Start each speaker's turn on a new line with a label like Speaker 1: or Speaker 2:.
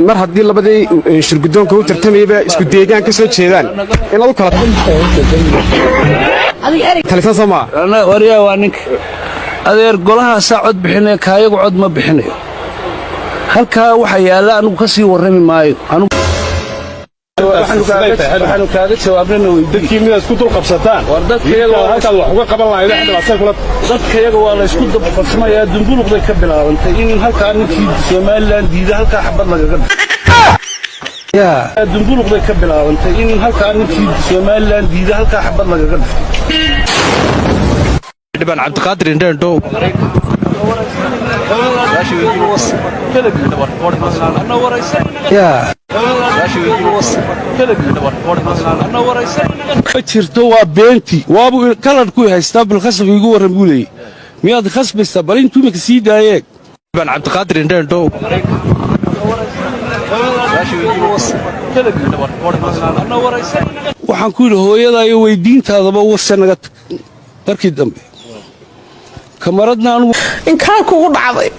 Speaker 1: mar haddii labadii shirgudoonka u tartamayba isku deegaan ka soo jeedaan inaad u kala talisan sama
Speaker 2: ana wariya waa ninka adeer golaha saacad bixinay kaayagu cod ma bixinayo halka waxa yaala anigu ka sii warrami maayo anigu waxaanu kaaga jawaabnaa
Speaker 3: dadkii midaas ku dul qabsataan
Speaker 2: war dadkayaga
Speaker 3: halka wax uga qaban lahayd
Speaker 2: dadkayaga waa la isku dab qabsamayaa dumbuluqday ka bilaabantay in halka ninkii Soomaaliland diiday halka xabad lagaga yaa dumbuluqday ka bilaabantay in halka ninkii Soomaaliland diiday halka xabad lagaga
Speaker 1: dhibaan Cabdiqaadir Indho
Speaker 2: yaa jirto waa beenti waabu kalar ku haystaa bil khasab igu waran buu leeyahay miyaad khasbaysaa bal intuu ma sii daayay
Speaker 1: dhibaan Cabdiqaadir Indho
Speaker 2: waxaan ku yiri hooyada iyo weydiintaadaba wasa naga markii dambe kamaradna anigu
Speaker 4: in kaan kugu dhacday